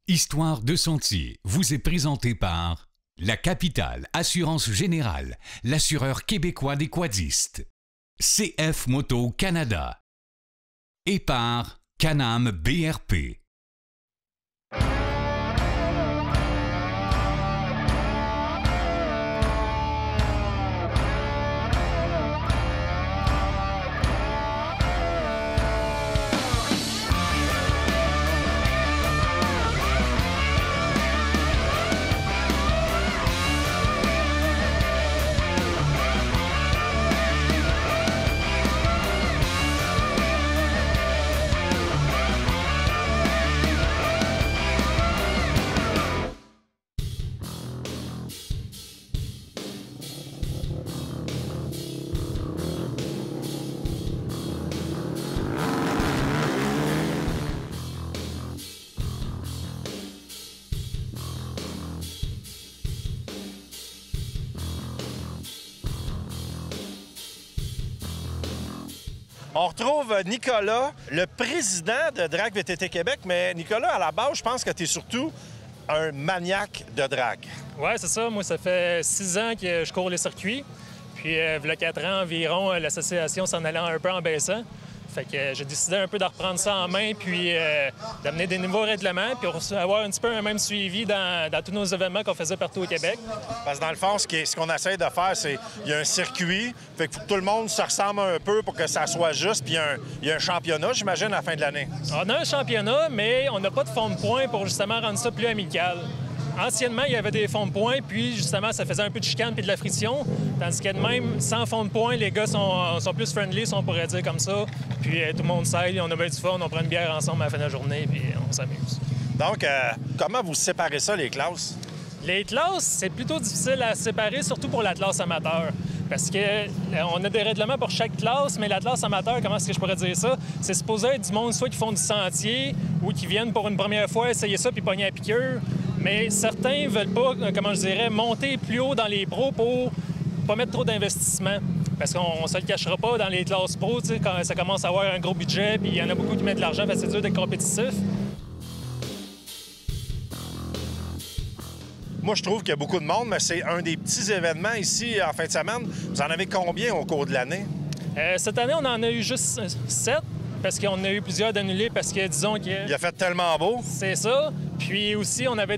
Histoire de Sentier vous est présentée par La Capitale Assurance Générale, l'assureur québécois des quadistes, CF Moto Canada et par Can-Am BRP. On retrouve Nicolas, le président de Drag VTT Québec. Mais Nicolas, à la base, je pense que tu es surtout un maniaque de drag. Oui, c'est ça. Moi, ça fait 6 ans que je cours les circuits. Puis, il y a 4 ans environ, l'association s'en allait un peu en baissant. Fait que j'ai décidé un peu de reprendre ça en main, puis d'amener des nouveaux règlements, puis avoir un petit peu un même suivi dans tous nos événements qu'on faisait partout au Québec. Parce que dans le fond, ce qu'on essaie de faire, c'est il y a un circuit, fait que faut que tout le monde se ressemble un peu pour que ça soit juste, puis il y a un championnat, j'imagine, à la fin de l'année. On a un championnat, mais on n'a pas de fond de points pour justement rendre ça plus amical. Anciennement, il y avait des fonds de points, puis justement, ça faisait un peu de chicane puis de la friction. Tandis que même sans fond de points, les gars sont plus friendly, si on pourrait dire comme ça. Puis tout le monde s'aide, on a bien du fun, on prend une bière ensemble à la fin de la journée, puis on s'amuse. Donc, comment vous séparez ça, les classes? Les classes, c'est plutôt difficile à séparer, surtout pour la classe amateur. Parce qu'on a des règlements pour chaque classe, mais la classe amateur, comment est-ce que je pourrais dire ça? C'est supposé être du monde soit qui font du sentier ou qui viennent pour une première fois essayer ça puis pogner à piqûre. Mais certains veulent pas, comment je dirais, monter plus haut dans les pros pour pas mettre trop d'investissement. Parce qu'on ne se le cachera pas, dans les classes pro, quand ça commence à avoir un gros budget, puis il y en a beaucoup qui mettent de l'argent, c'est dur d'être compétitif. Moi, je trouve qu'il y a beaucoup de monde, mais c'est un des petits événements ici en fin de semaine. Vous en avez combien au cours de l'année? Cette année, on en a eu juste 7, parce qu'on a eu plusieurs d'annulés, parce que, disons que... Il a fait tellement beau. C'est ça. Puis aussi, on avait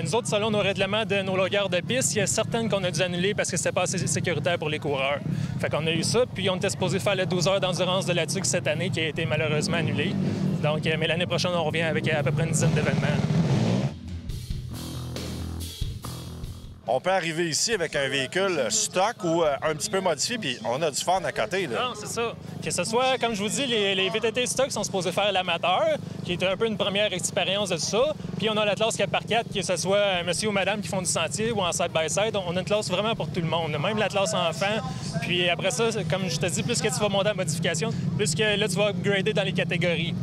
nous autres, selon nos règlements de nos longueurs de piste, il y a certaines qu'on a dû annuler parce que c'était pas assez sécuritaire pour les coureurs. Fait qu'on a eu ça, puis on était supposé faire les 12 heures d'endurance de la TUC cette année qui a été malheureusement annulée. Donc, mais l'année prochaine, on revient avec à peu près une dizaine d'événements. On peut arriver ici avec un véhicule stock ou un petit peu modifié, puis on a du fun à côté. Là. Non, c'est ça. Que ce soit, comme je vous dis, les VTT stock sont supposés faire l'amateur, qui est un peu une première expérience de tout ça. Puis on a la classe 4x4, que ce soit monsieur ou madame qui font du sentier ou en side-by-side. On a une classe vraiment pour tout le monde, même la classe enfant. Puis après ça, comme je te dis, plus que tu vas monter en modification, plus que là, tu vas upgrader dans les catégories.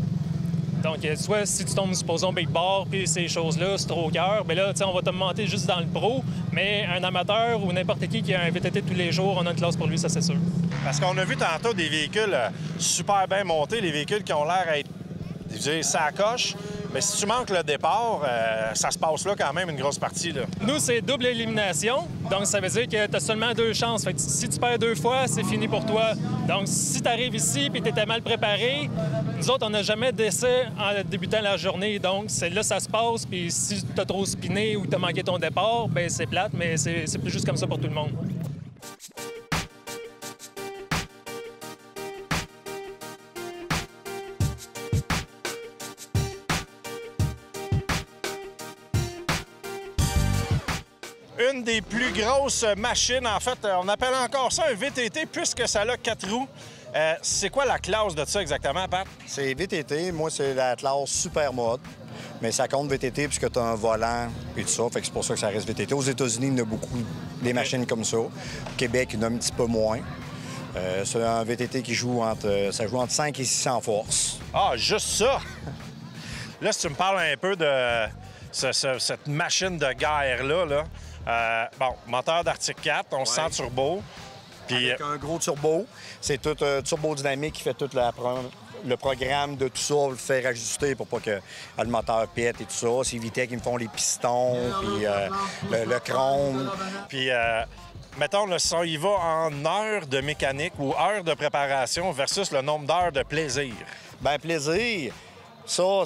Donc, soit si tu tombes, supposons, big bar, puis ces choses-là, c'est trop au cœur, bien là, on va te monter juste dans le pro. Mais un amateur ou n'importe qui a un VTT tous les jours, on a une classe pour lui, ça, c'est sûr. Parce qu'on a vu tantôt des véhicules super bien montés, les véhicules qui ont l'air d'être, je veux dire, ça coche. Mais si tu manques le départ, ça se passe là quand même une grosse partie. Là. Nous, c'est double élimination. Donc, ça veut dire que tu as seulement 2 chances. Fait que si tu perds 2 fois, c'est fini pour toi. Donc, si tu arrives ici et tu étais mal préparé, nous autres, on n'a jamais d'essai en débutant la journée. Donc, c'est là ça se passe. Puis si tu as trop spiné ou tu as manqué ton départ, bien, c'est plate, mais c'est plus juste comme ça pour tout le monde. Une des plus grosses machines, en fait, on appelle encore ça un VTT puisque ça a 4 roues. C'est quoi la classe de ça exactement, Pat? C'est VTT. Moi, c'est la classe super mode. Mais ça compte VTT puisque tu as un volant et tout ça. Fait que c'est pour ça que ça reste VTT. Aux États-Unis, il y en a beaucoup des machines comme ça. Au Québec, il y en a un petit peu moins. C'est un VTT qui joue entre 5 et 600 forces. Ah, juste ça! Là, si tu me parles un peu de cette machine de guerre-là, bon, moteur d'Arctic 4, on se sent turbo. Puis, avec un gros turbo. C'est tout turbodynamique qui fait toute le programme de tout ça, le faire ajuster pour pas que le moteur pète et tout ça. C'est Vitec qui me font les pistons, puis le chrome. Puis, mettons, là, si on y va en heures de mécanique ou heures de préparation versus le nombre d'heures de plaisir. Bien, plaisir, ça,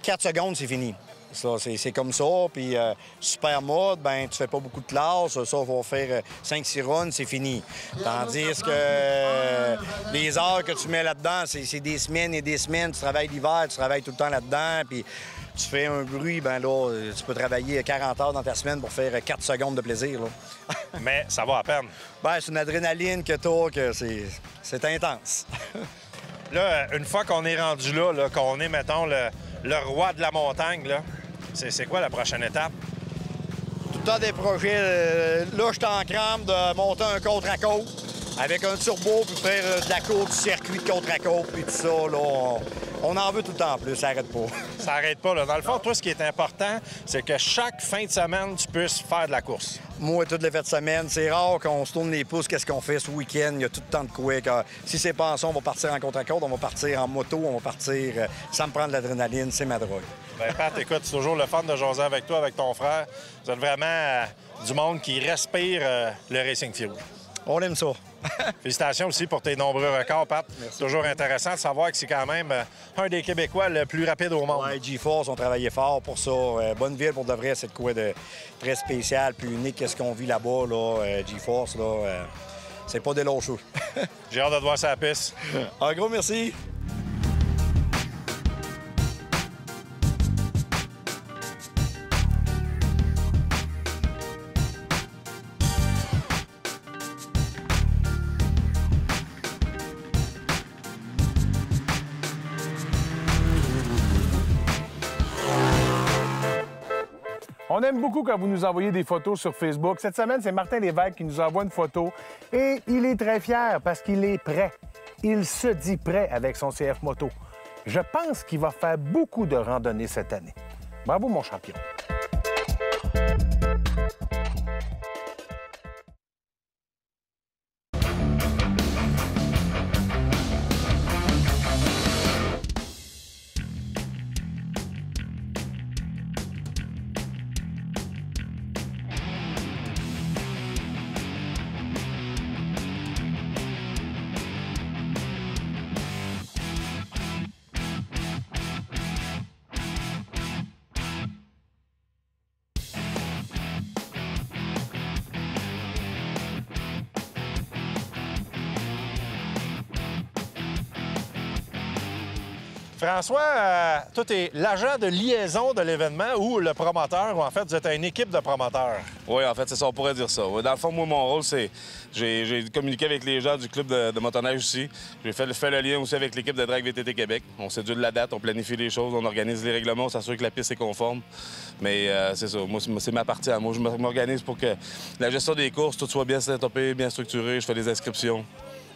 4 secondes, c'est fini. Ça, c'est comme ça. Puis super mode, ben tu fais pas beaucoup de classes. Ça, on va faire 5-6 runs, c'est fini. Tandis que les heures que tu mets là-dedans, c'est des semaines et des semaines. Tu travailles l'hiver, tu travailles tout le temps là-dedans. Puis tu fais un bruit, ben là, tu peux travailler 40 heures dans ta semaine pour faire 4 secondes de plaisir. Là. Mais ça va à peine. Ben, c'est une adrénaline que t'as, que c'est intense. Là, une fois qu'on est rendu là, qu'on est, mettons, le roi de la montagne, là, c'est quoi la prochaine étape? Tout le temps des projets. Là, je suis en crampe de monter un côte-à-côte avec un turbo puis faire de la course du circuit de côte-à-côte puis tout ça. Là, on en veut tout le temps plus, ça n'arrête pas. Ça n'arrête pas, là. Dans le fond, toi, ce qui est important, c'est que chaque fin de semaine, tu puisses faire de la course. Moi, toutes les fins de semaine, c'est rare qu'on se tourne les pouces. Qu'est-ce qu'on fait ce week-end? Il y a tout le temps de quoi. Si c'est pas en ça, on va partir en contre-côte, on va partir en moto, on va partir sans me prendre de l'adrénaline. C'est ma drogue. Bien, Pat, écoute, c'est toujours le fun de jaser avec toi, avec ton frère. Vous êtes vraiment du monde qui respire le Racing Fuel. On aime ça. Félicitations aussi pour tes nombreux records, Pat. Merci. Toujours intéressant de savoir que c'est quand même un des Québécois le plus rapide au monde. Ouais, GeForce ont travaillé fort pour ça. Bonneville, pour de vrai, c'est de quoi de très spécial, puis unique qu'est-ce qu'on vit là-bas, là. GeForce, là, c'est pas des longs choux. J'ai hâte de te voir sur la piste. Un gros merci. On aime beaucoup quand vous nous envoyez des photos sur Facebook. Cette semaine, c'est Martin Lévesque qui nous envoie une photo. Et il est très fier parce qu'il est prêt. Il se dit prêt avec son CF Moto. Je pense qu'il va faire beaucoup de randonnées cette année. Bravo, mon champion. François, toi, tu es l'agent de liaison de l'événement ou le promoteur, ou en fait, vous êtes une équipe de promoteurs? Oui, en fait, c'est ça, on pourrait dire ça. Dans le fond, moi, mon rôle, c'est... J'ai communiqué avec les gens du club de motoneige aussi. J'ai fait le lien aussi avec l'équipe de Drag VTT Québec. On sédule la date, on planifie les choses, on organise les règlements, on s'assure que la piste est conforme. Mais c'est ça, moi, c'est ma partie à moi. Je m'organise pour que la gestion des courses, tout soit bien setupé, bien structuré. Je fais des inscriptions.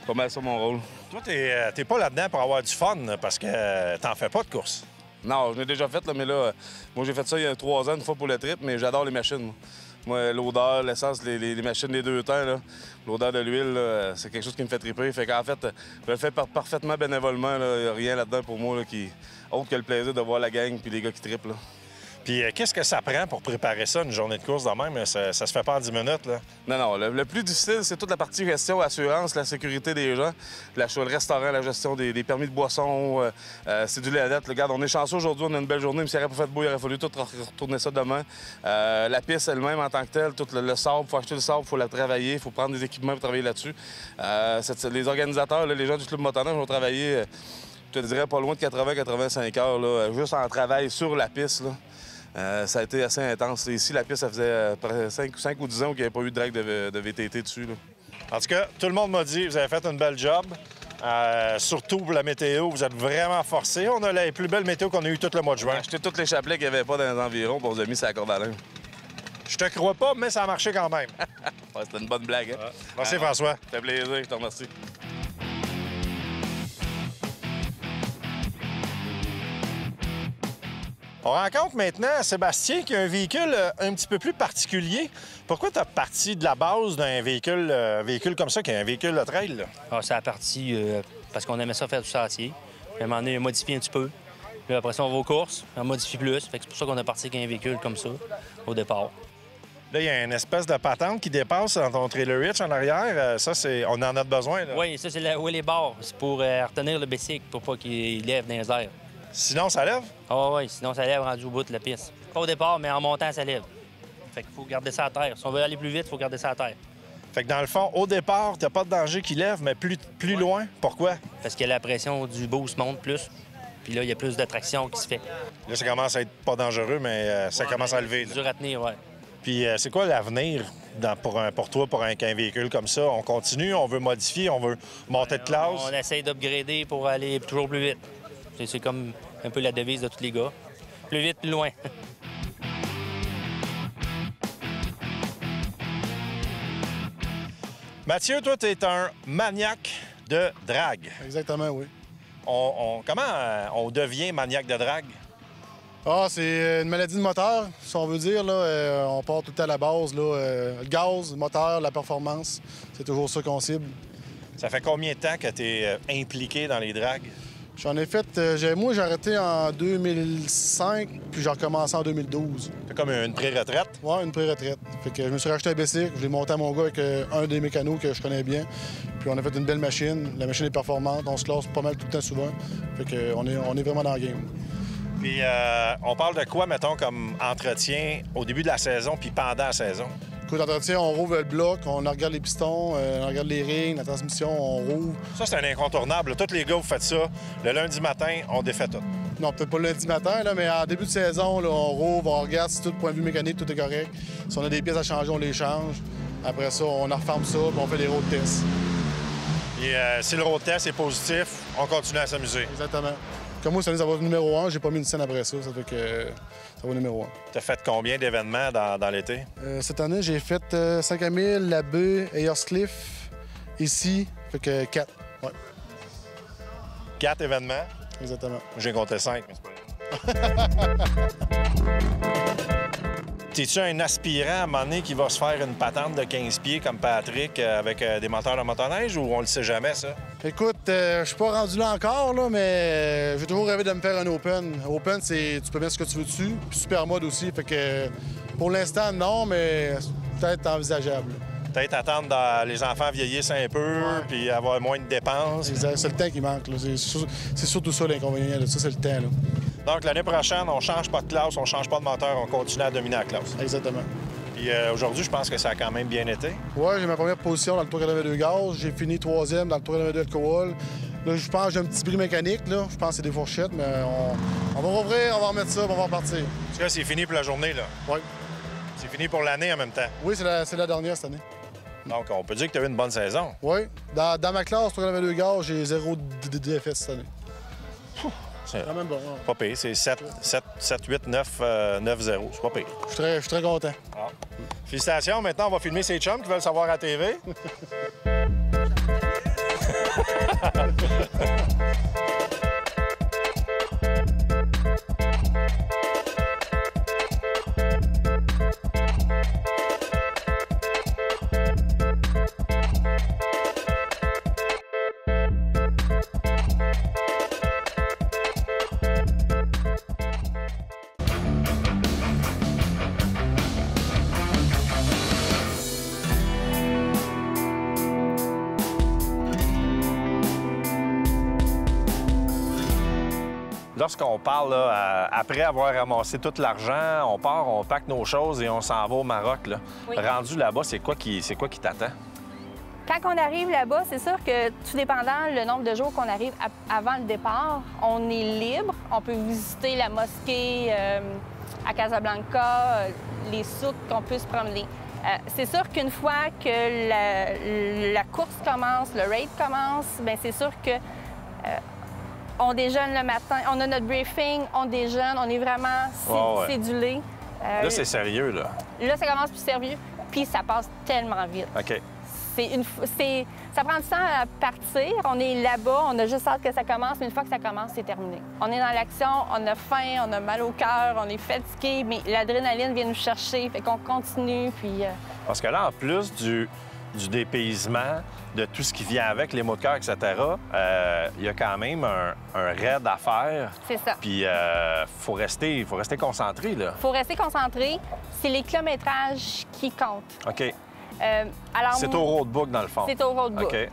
Pas mal ça, mon rôle. Toi, t'es pas là-dedans pour avoir du fun, parce que t'en fais pas de course. Non, je l'ai déjà fait, là, mais là, moi, j'ai fait ça il y a 3 ans, une fois pour le trip, mais j'adore les machines. Moi, l'odeur, l'essence, les machines des deux temps, l'odeur de l'huile, c'est quelque chose qui me fait triper. Fait qu'en fait, je le fais parfaitement bénévolement. Il n'y a rien là-dedans pour moi autre que le plaisir de voir la gang puis les gars qui trippent. Là. Puis qu'est-ce que ça prend pour préparer ça, une journée de course de même? Ça se fait pas en 10 minutes, là? Non. Le plus difficile, c'est toute la partie gestion, assurance, la sécurité des gens, le restaurant, la gestion des permis de boissons, c'est du la dette. Regarde, on est chanceux aujourd'hui, on a une belle journée, mais s'il n'y aurait pas fait beau, il aurait fallu tout retourner ça demain. La piste elle-même en tant que telle, tout le sable, il faut acheter le sable, il faut la travailler, il faut prendre des équipements pour travailler là-dessus. Les organisateurs, les gens du club motoneige ont travaillé, je te dirais, pas loin de 80-85 heures, là, juste en travail sur la piste. Là. Ça a été assez intense. Ici, la piste, ça faisait 5 ou 10 ans qu'il n'y avait pas eu de drag de VTT dessus. Là. En tout cas, tout le monde m'a dit que vous avez fait une belle job. Surtout pour la météo, vous êtes vraiment forcés. On a la plus belle météo qu'on a eue tout le mois de juin. J'ai acheté tous les chapelets qu'il n'y avait pas dans les environs, puis on vous a mis sur la corde à linge. Je te crois pas, mais ça a marché quand même. Ouais, c'était une bonne blague. Hein? Merci, François. Ça fait plaisir, je te remercie. On rencontre maintenant Sébastien qui a un véhicule un petit peu plus particulier. Pourquoi tu as parti de la base d'un véhicule comme ça, qui est un véhicule de trail? Ça a parti parce qu'on aimait ça faire du sentier. Puis à un moment donné, on modifie un petit peu. Puis après ça, on va aux courses, on modifie plus. Fait que c'est pour ça qu'on est parti avec un véhicule comme ça, au départ. Là, il y a une espèce de patente qui dépasse dans ton trailer hitch en arrière. Ça, on en a besoin, là. Oui, ça, c'est la Willy Bar. C'est pour retenir le bicycle, pour pas qu'il lève dans les airs. Sinon, ça lève? Ah oui, sinon ça lève rendu au bout de la piste. Pas au départ, mais en montant, ça lève. Fait qu'il faut garder ça à terre. Si on veut aller plus vite, il faut garder ça à terre. Fait que dans le fond, au départ, t'as pas de danger qui lève, mais plus loin. Pourquoi? Parce que la pression du boost monte plus. Puis là, il y a plus de traction qui se fait. Là, ça commence à être pas dangereux, mais ça commence à lever. C'est dur à tenir, oui. Puis c'est quoi l'avenir pour toi, pour un véhicule comme ça? On continue, on veut modifier, on veut monter de classe? On essaye d'upgrader pour aller toujours plus vite. C'est comme un peu la devise de tous les gars. Plus vite, plus loin. Mathieu, toi, tu es un maniaque de drague. Exactement, oui. Comment on devient maniaque de drague? Ah, c'est une maladie de moteur, si on veut dire. Là. On part tout le temps à la base. Là. Le gaz, le moteur, la performance, c'est toujours ça qu'on cible. Ça fait combien de temps que tu es impliqué dans les dragues? J'en ai fait... moi, j'ai arrêté en 2005, puis j'ai recommencé en 2012. C'est comme une pré-retraite? Oui, une pré-retraite. Fait que je me suis racheté un bicycle, je l'ai monté à mon gars avec un des mécanos que je connais bien. Puis on a fait une belle machine. La machine est performante, on se classe pas mal tout le temps souvent. Fait que on est vraiment dans le game. Puis on parle de quoi, mettons, comme entretien au début de la saison puis pendant la saison? Coup d'entretien, on rouvre le bloc, on regarde les pistons, on regarde les rings, la transmission, on rouvre. Ça, c'est un incontournable. Tous les gars, vous faites ça. Le lundi matin, on défait tout. Non, peut-être pas le lundi matin, là, mais en début de saison, là, on rouvre, on regarde si tout point de vue mécanique, tout est correct. Si on a des pièces à changer, on les change. Après ça, on en referme ça, puis on fait des road tests. Et si le road test est positif, on continue à s'amuser. Exactement. Comme moi, cette année, ça va numéro 1. J'ai pas mis une scène après ça. Ça fait que ça va numéro 1. T'as fait combien d'événements dans l'été? Cette année, j'ai fait 5000, La Baie, Ayerscliff, ici. Fait que 4. Ouais. 4 événements? Exactement. J'ai compté 5, mais c'est pas T'es-tu un aspirant à un moment donné qui va se faire une patente de 15 pieds comme Patrick avec des moteurs de motoneige ou on le sait jamais, ça? Écoute, je suis pas rendu là encore, là, mais j'ai toujours rêvé de me faire un Open. Open, c'est tu peux mettre ce que tu veux dessus, puis super mode aussi. Fait que pour l'instant, non, mais peut-être envisageable. Peut-être attendre les enfants vieillissent un peu, puis avoir moins de dépenses. C'est le temps qui manque. C'est surtout ça l'inconvénient de ça, c'est le temps. Là. Donc, l'année prochaine, on change pas de classe, on change pas de moteur, on continue à dominer la classe. Exactement. Puis aujourd'hui, je pense que ça a quand même bien été. Oui, j'ai ma première position dans le Tour 82 gaz. J'ai fini 3e dans le Tour 82 alcool. Là, je pense que j'ai un petit bris mécanique. Là. Je pense que c'est des fourchettes, mais on va rouvrir, on va remettre ça, on va repartir. En tout cas, c'est fini pour la journée, là. Oui. C'est fini pour l'année en même temps. Oui, c'est la dernière cette année. Donc, on peut dire que tu as eu une bonne saison. Oui. Dans ma classe, Tour 82 gaz, j'ai 0 DFS cette année. C'est quand même bon. Hein. Pas pire. C'est 7, 8, 9, 9, 0. C'est pas pire. Je suis très content. Ah. Félicitations. Maintenant, on va filmer ces chums qui veulent savoir à TV. Lorsqu'on parle, là, après avoir ramassé tout l'argent, on part, on pack nos choses et on s'en va au Maroc. Là. Oui. Rendu là-bas, c'est quoi qui t'attend? Quand on arrive là-bas, c'est sûr que tout dépendant le nombre de jours qu'on arrive avant le départ, on est libre. On peut visiter la mosquée à Casablanca, les souks qu'on peut se promener. C'est sûr qu'une fois que la course commence, le raid commence, bien c'est sûr que on déjeune le matin, on a notre briefing, on déjeune, on est vraiment cédulé. Là, c'est sérieux, là. Là, ça commence plus sérieux, puis ça passe tellement vite. OK. Ça prend du temps à partir. On est là-bas, on a juste hâte que ça commence, mais une fois que ça commence, c'est terminé. On est dans l'action, on a faim, on a mal au cœur, on est fatigué, mais l'adrénaline vient nous chercher, fait qu'on continue, puis... Parce que là, en plus du dépaysement, de tout ce qui vient avec, les mots de cœur, etc., il y a quand même un raid à faire. C'est ça. Puis faut rester concentré, là. Faut rester concentré. C'est les kilométrages qui comptent. OK. Alors, C'est au roadbook, dans le fond. C'est au roadbook. OK.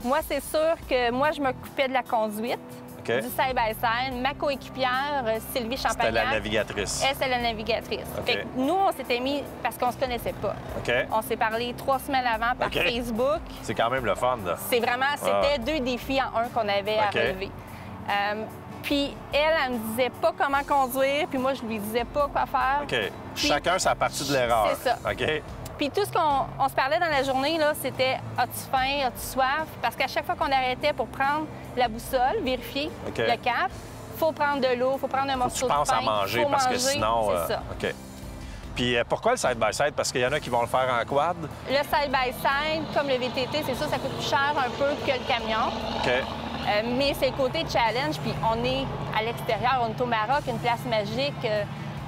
Moi, c'est sûr que moi, je m'occupais de la conduite, OK. du side-by-side. Ma coéquipière, Sylvie C'était Champagnac, la navigatrice. elle, c'est la navigatrice. OK. Fait que nous, on s'était mis, parce qu'on se connaissait pas. OK. On s'est parle 3 semaines avant par OK. Facebook. C'est quand même le fun, là. C'est vraiment, c'était 2 défis en un qu'on avait à OK. relever. Puis elle me disait pas comment conduire, puis moi, je lui disais pas quoi faire. OK. Puis- Chacun sa partie de l'erreur. C'est ça. OK. Puis tout ce qu'on se parlait dans la journée, là, c'était as-tu faim, as-tu soif? Parce qu'à chaque fois qu'on arrêtait pour prendre la boussole, vérifier OK. le cap, faut prendre de l'eau, faut prendre un Faut que tu morceau de pain. penses à manger, faut parce que manger, sinon... c'est ça. OK. Puis pourquoi le side-by-side? Parce qu'il y en a qui vont le faire en quad. Le side-by-side, comme le VTT, c'est sûr, ça coûte plus cher un peu que le camion. OK. Mais c'est le côté challenge, puis on est à l'extérieur, on est au Maroc, une place magique.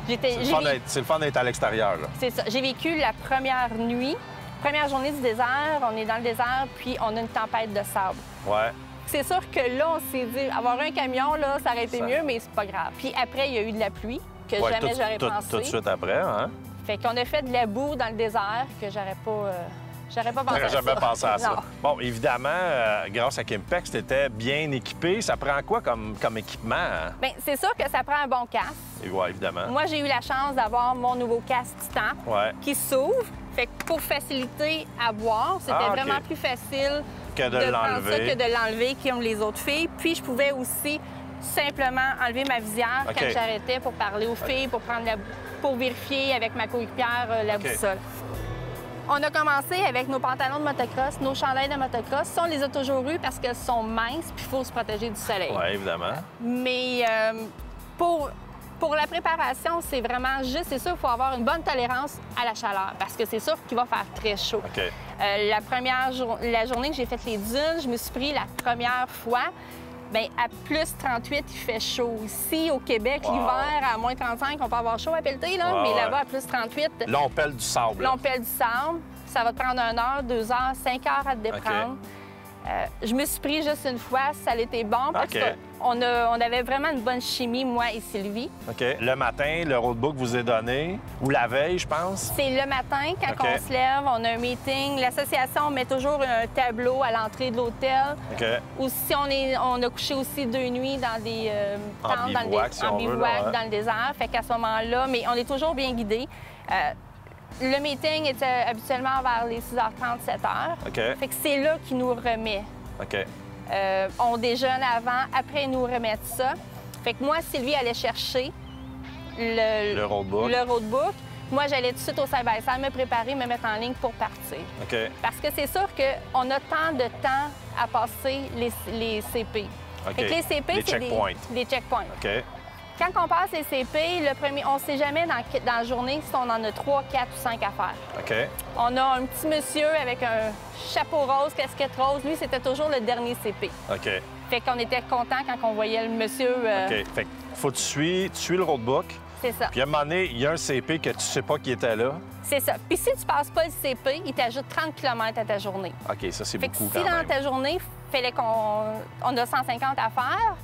C'est le fun d'être à l'extérieur, là. C'est ça. J'ai vécu la première nuit, première journée du désert. On est dans le désert, puis on a une tempête de sable. Ouais. C'est sûr que là, on s'est dit, avoir un camion, là, ça aurait été mieux, mais c'est pas grave. Puis après, il y a eu de la pluie, que Ouais, jamais j'aurais pensé. Tout de suite après, hein? Fait qu'on a fait de la boue dans le désert, que j'aurais pas pensé J'aurais à ça. jamais pensé à ça. Non. Bon, évidemment, grâce à Kimpex, tu étais bien équipé. Ça prend quoi comme équipement? Hein? Bien, c'est sûr que ça prend un bon casque. Et ouais, évidemment. Moi, j'ai eu la chance d'avoir mon nouveau casque Titan Ouais. qui s'ouvre. Fait que pour faciliter à boire, c'était Ah, OK. vraiment plus facile Que de prendre l'enlever. ça que de l'enlever comme les autres filles. Puis je pouvais aussi simplement enlever ma visière OK. quand j'arrêtais pour parler aux filles, pour vérifier avec ma coéquipière la OK. boussole. On a commencé avec nos pantalons de motocross, nos chandails de motocross. Ça, on les a toujours eus parce qu'elles sont minces puis il faut se protéger du soleil. Oui, évidemment. Mais pour la préparation, c'est vraiment juste, c'est sûr, il faut avoir une bonne tolérance à la chaleur parce que c'est sûr qu'il va faire très chaud. OK. La journée que j'ai fait les dunes, je me suis pris la première fois. Bien, à plus 38, il fait chaud. Ici, au Québec, Wow. l'hiver, à moins 35, on peut avoir chaud à pelleter, là, Ouais, mais ouais. là-bas, à plus 38, Là, on pèle du sable. là, on pèle du sable. Ça va te prendre 1 heure, 2 heures, 5 heures à te déprendre. Je me suis pris juste une fois, ça a été bon parce OK. qu'on avait vraiment une bonne chimie, moi et Sylvie. OK. Le matin, le roadbook vous est donné, ou la veille, je pense. C'est le matin, quand OK. on se lève, on a un meeting. L'association met toujours un tableau à l'entrée de l'hôtel. OK. Ou si on a couché aussi 2 nuits dans des En tentes, bivouac, si on veut, bivouac, là, ouais. dans le désert. Fait qu'à ce moment-là, mais on est toujours bien guidés. Le meeting est habituellement vers les 6h30, 7h. OK. Fait que c'est là qu'il nous remet. OK. On déjeune avant, après ils nous remettent ça. Fait que moi, Sylvie allait chercher Le roadbook. le roadbook. Moi, j'allais tout de suite au side-by-side, me préparer, me mettre en ligne pour partir. OK. Parce que c'est sûr qu'on a tant de temps à passer les CP. OK. Fait que les CP, Les c'est checkpoints. des checkpoints. OK. Quand on passe les CP, on ne sait jamais dans la journée si on en a 3, 4 ou 5 à faire. OK. On a un petit monsieur avec un chapeau rose, casquette rose. Lui, c'était toujours le dernier CP. OK. Fait qu'on était content quand on voyait le monsieur. OK. Fait que faut que tu suis le roadbook. C'est ça. Puis à un moment donné, il y a un CP que tu sais pas qui était là. C'est ça. Puis si tu passes pas le CP, il t'ajoute 30 km à ta journée. OK, ça, c'est Fait que beaucoup si quand dans même. ta journée, il fallait qu'on a 150 à faire,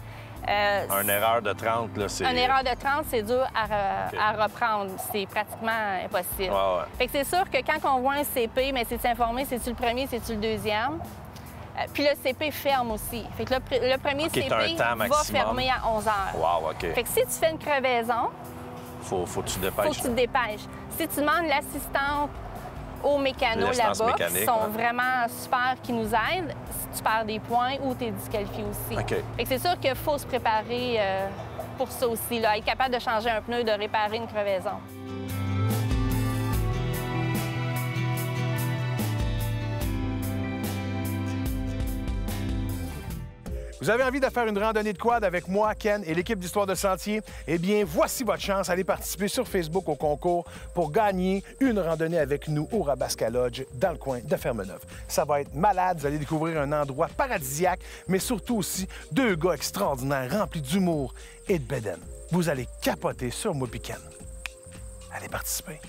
Une erreur de 30, là, c'est... une erreur de 30, c'est dur OK. à reprendre. C'est pratiquement impossible. Ouais, ouais. Fait que c'est sûr que quand on voit un CP, mais c'est de s'informer, c'est-tu le premier, c'est-tu le deuxième. Puis le CP ferme aussi. Fait que le premier OK, CP t'as un temps va maximum. fermer à 11 heures. Wow, OK. Fait que si tu fais une crevaison, Faut que tu te il faut dépêches. que tu te dépêches. Si tu demandes l'assistante aux mécanos L'assistance là-bas, qui mécanique, sont ouais. vraiment super, qui nous aident, si tu perds des points ou tu es disqualifié aussi. OK. Fait que c'est sûr qu'il faut se préparer pour ça aussi, là, être capable de changer un pneu, de réparer une crevaison. Vous avez envie de faire une randonnée de quad avec moi, Ken, et l'équipe d'Histoire de Sentier? Eh bien, voici votre chance. Allez participer sur Facebook au concours pour gagner une randonnée avec nous au Rabasca Lodge dans le coin de Fermeneuve. Ça va être malade. Vous allez découvrir un endroit paradisiaque, mais surtout aussi 2 gars extraordinaires remplis d'humour et de bédaine. Vous allez capoter sur moi, puis Ken. Allez participer.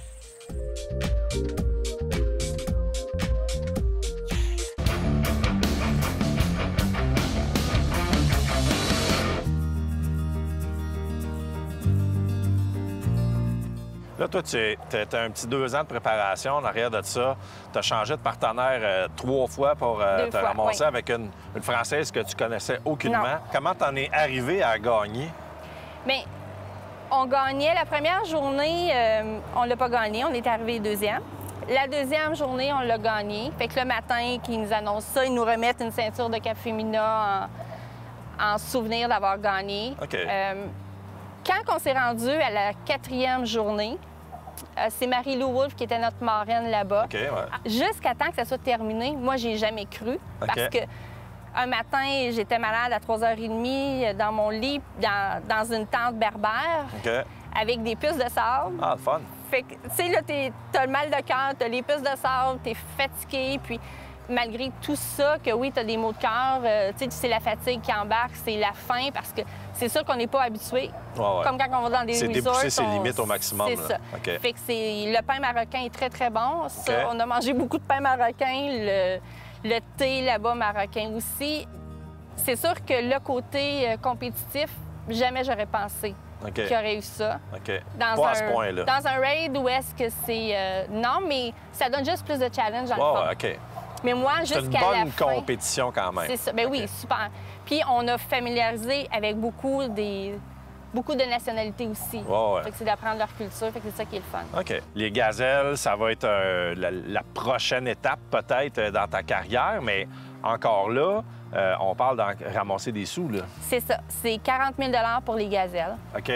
Là, toi, tu as un petit 2 ans de préparation en arrière de ça. Tu as changé de partenaire 3 fois pour te ramasser oui. avec une Française que tu connaissais aucunement. Non. Comment t'en es arrivé à gagner? Bien, on gagnait la première journée, on l'a pas gagné, on est arrivé deuxième. La deuxième journée, on l'a gagné. Fait que le matin, qu'ils nous annoncent ça, ils nous remettent une ceinture de Cap Femina en souvenir d'avoir gagné. OK. Quand on s'est rendu à la 4e journée, c'est Marie-Lou Wolfe qui était notre marraine là-bas. OK, ouais. Jusqu'à temps que ça soit terminé, moi, j'ai jamais cru. Parce que un matin, j'étais malade à 3h30 dans mon lit, dans une tente berbère, avec des puces de sable. Ah, fun. Fait que, tu sais, là, t'as le mal de cœur, t'as les puces de sable, t'es fatigué, puis malgré tout ça, que oui, t'as des maux de cœur, tu sais, c'est la fatigue qui embarque, c'est la faim, parce que c'est sûr qu'on n'est pas habitué. Comme quand on va dans des resorts. C'est dépousser ses limites au maximum. C'est ça. Fait que le pain marocain est très, très bon. Ça, on a mangé beaucoup de pain marocain, le thé là-bas marocain aussi. C'est sûr que le côté compétitif, jamais j'aurais pensé qu'il y aurait eu ça. Pas à ce point-là. Dans un raid où est-ce que c'est... non, mais ça donne juste plus de challenge dans le fond. Mais moi, jusqu'à la fin... C'est une bonne compétition quand même. C'est ça. Bien oui, super. Puis on a familiarisé avec beaucoup de nationalités aussi. Fait que c'est d'apprendre leur culture, fait que c'est ça qui est le fun. OK. Les gazelles, ça va être la prochaine étape peut-être dans ta carrière, mais encore là, on parle d'en ramasser des sous, là. C'est ça. C'est 40 000 pour les gazelles. OK.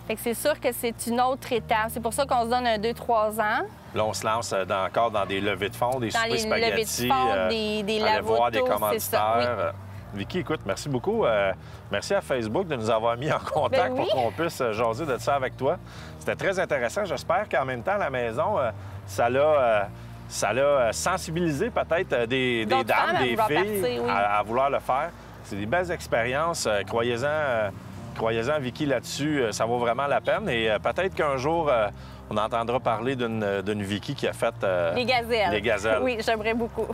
Fait que c'est sûr que c'est une autre étape. C'est pour ça qu'on se donne un 2-3 ans. Là, on se lance encore dans des levées de fonds, des soupers spaghettis. Dans les levées de fonds, des lavotos, voir des commanditaires. C'est ça, oui. Vicky, écoute, merci beaucoup. Merci à Facebook de nous avoir mis en contact pour qu'on puisse jaser de ça avec toi. C'était très intéressant. J'espère qu'en même temps, à la maison, ça l'a sensibilisé peut-être des dames, des filles à vouloir le faire. C'est des belles expériences. Croyez-en, Vicky, là-dessus, ça vaut vraiment la peine. Et peut-être qu'un jour, on entendra parler d'une Vicky qui a fait... les gazelles. Les gazelles. Oui, j'aimerais beaucoup.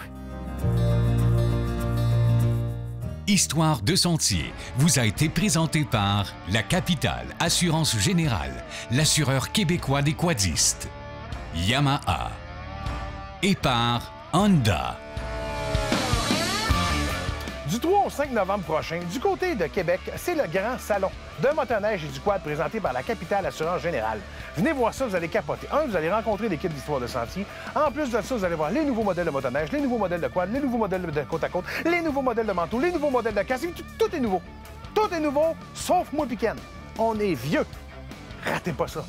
Histoire de sentier vous a été présentée par La Capitale Assurance Générale, l'assureur québécois des quadistes, Yamaha et par Honda. Du 3 au 5 novembre prochain, du côté de Québec, c'est le grand salon de motoneige et du quad présenté par la Capitale Assurance Générale. Venez voir ça, vous allez capoter. Vous allez rencontrer l'équipe d'Histoire de sentier. En plus de ça, vous allez voir les nouveaux modèles de motoneige, les nouveaux modèles de quad, les nouveaux modèles de côte à côte, les nouveaux modèles de manteau, les nouveaux modèles de casque. Tout est nouveau. Tout est nouveau, sauf moi et Ken. On est vieux. Ratez pas ça.